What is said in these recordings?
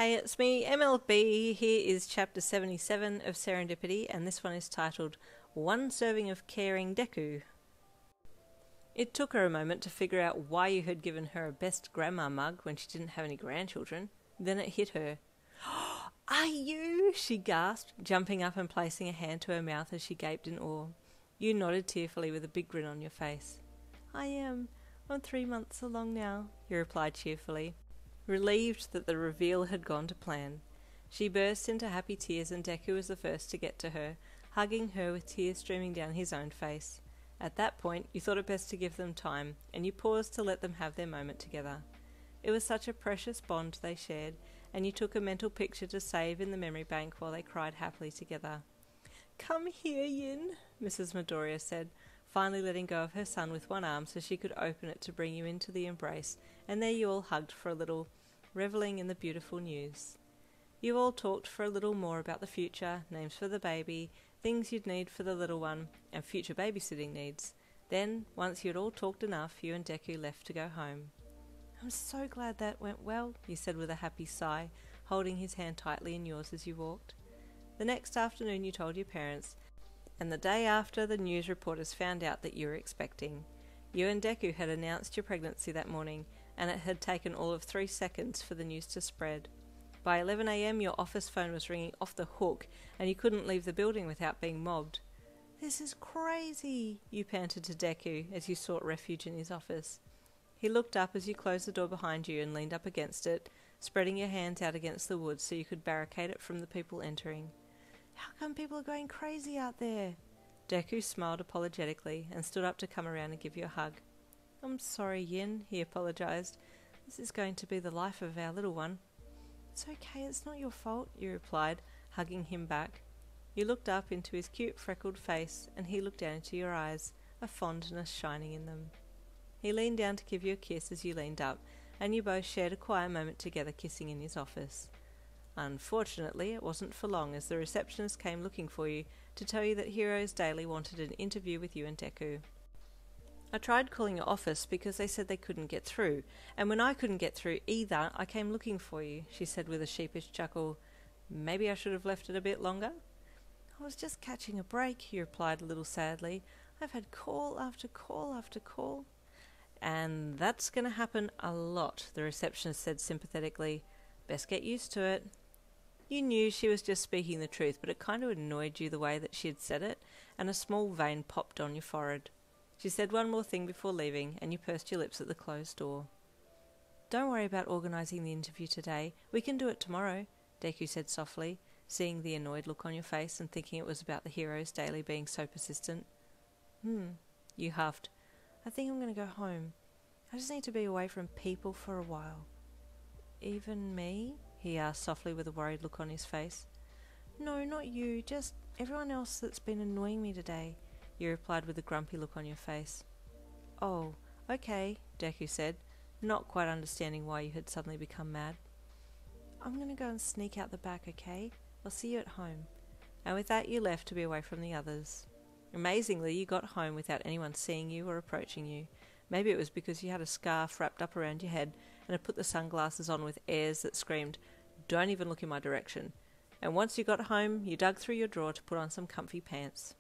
Hey, it's me, MLB. Here is chapter 77 of Serendipity, and this one is titled One Serving of Caring Deku. It took her a moment to figure out why you had given her a best grandma mug when she didn't have any grandchildren. Then it hit her. Are you? She gasped, jumping up and placing a hand to her mouth as she gaped in awe. You nodded tearfully with a big grin on your face. I am. I'm 3 months along now, he replied cheerfully, relieved that the reveal had gone to plan. She burst into happy tears and Deku was the first to get to her, hugging her with tears streaming down his own face. At that point, you thought it best to give them time, and you paused to let them have their moment together. It was such a precious bond they shared, and you took a mental picture to save in the memory bank while they cried happily together. Come here, Yin, Mrs. Midoriya said, finally letting go of her son with one arm so she could open it to bring you into the embrace, and there you all hugged for a little, revelling in the beautiful news. You all talked for a little more about the future, names for the baby, things you'd need for the little one, and future babysitting needs. Then, once you'd all talked enough, you and Deku left to go home. I'm so glad that went well, you said with a happy sigh, holding his hand tightly in yours as you walked. The next afternoon you told your parents, and the day after the news reporters found out that you were expecting. You and Deku had announced your pregnancy that morning, and it had taken all of 3 seconds for the news to spread. By 11 a.m. your office phone was ringing off the hook, and you couldn't leave the building without being mobbed. This is crazy, you panted to Deku as you sought refuge in his office. He looked up as you closed the door behind you and leaned up against it, spreading your hands out against the wood so you could barricade it from the people entering. How come people are going crazy out there? Deku smiled apologetically and stood up to come around and give you a hug. I'm sorry, Yin, he apologized. This is going to be the life of our little one. It's okay, it's not your fault, you replied, hugging him back. You looked up into his cute freckled face and he looked down into your eyes, a fondness shining in them. He leaned down to give you a kiss as you leaned up, and you both shared a quiet moment together kissing in his office. Unfortunately, it wasn't for long as the receptionist came looking for you to tell you that Heroes Daily wanted an interview with you and Deku. I tried calling your office because they said they couldn't get through, and when I couldn't get through either, I came looking for you, she said with a sheepish chuckle. Maybe I should have left it a bit longer? I was just catching a break, he replied a little sadly. I've had call after call after call. And that's going to happen a lot, the receptionist said sympathetically. Best get used to it. You knew she was just speaking the truth, but it kind of annoyed you the way that she had said it, and a small vein popped on your forehead. She said one more thing before leaving, and you pursed your lips at the closed door. Don't worry about organising the interview today. We can do it tomorrow, Deku said softly, seeing the annoyed look on your face and thinking it was about the Heroes Daily being so persistent. You huffed. I think I'm going to go home. I just need to be away from people for a while. Even me? He asked softly with a worried look on his face. No, not you, just everyone else that's been annoying me today, you replied with a grumpy look on your face. Oh, okay, Deku said, not quite understanding why you had suddenly become mad. I'm going to go and sneak out the back, okay? I'll see you at home. And with that you left to be away from the others. Amazingly, you got home without anyone seeing you or approaching you. Maybe it was because you had a scarf wrapped up around your head and had put the sunglasses on with airs that screamed, Don't even look in my direction. And once you got home, you dug through your drawer to put on some comfy pants.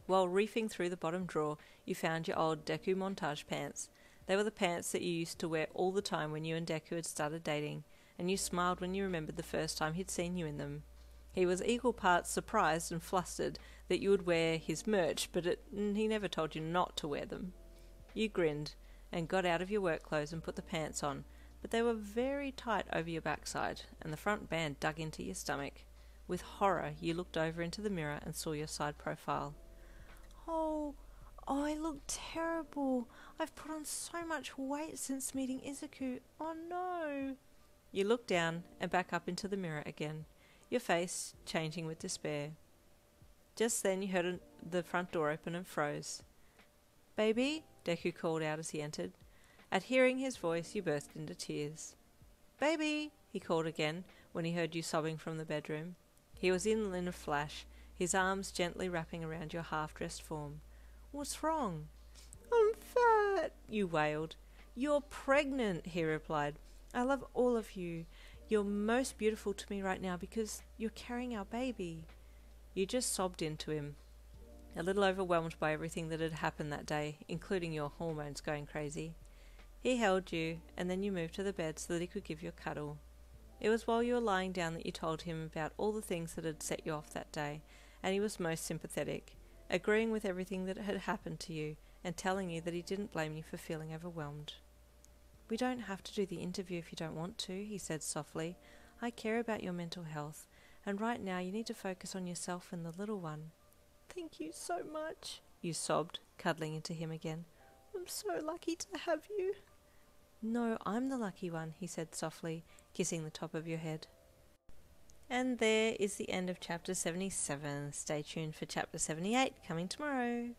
While reefing through the bottom drawer, you found your old Deku montage pants. They were the pants that you used to wear all the time when you and Deku had started dating, and you smiled when you remembered the first time he'd seen you in them. He was equal parts surprised and flustered that you would wear his merch, but he never told you not to wear them. You grinned and got out of your work clothes and put the pants on, but they were very tight over your backside, and the front band dug into your stomach. With horror, you looked over into the mirror and saw your side profile. Oh, I look terrible. I've put on so much weight since meeting Izuku. Oh no. You looked down and back up into the mirror again, your face changing with despair. Just then you heard the front door open and froze. Baby, Deku called out as he entered. At hearing his voice, you burst into tears. Baby, he called again when he heard you sobbing from the bedroom. He was in a flash, his arms gently wrapping around your half-dressed form. What's wrong? I'm fat, you wailed. You're pregnant, he replied. I love all of you. You're most beautiful to me right now because you're carrying our baby." You just sobbed into him, a little overwhelmed by everything that had happened that day, including your hormones going crazy. He held you, and then you moved to the bed so that he could give you a cuddle. It was while you were lying down that you told him about all the things that had set you off that day, and he was most sympathetic, agreeing with everything that had happened to you, and telling you that he didn't blame you for feeling overwhelmed. "We don't have to do the interview if you don't want to," he said softly. "I care about your mental health, and right now you need to focus on yourself and the little one." "Thank you so much," you sobbed, cuddling into him again. "I'm so lucky to have you." "No, I'm the lucky one," he said softly, kissing the top of your head. And there is the end of chapter 77. Stay tuned for chapter 78 coming tomorrow.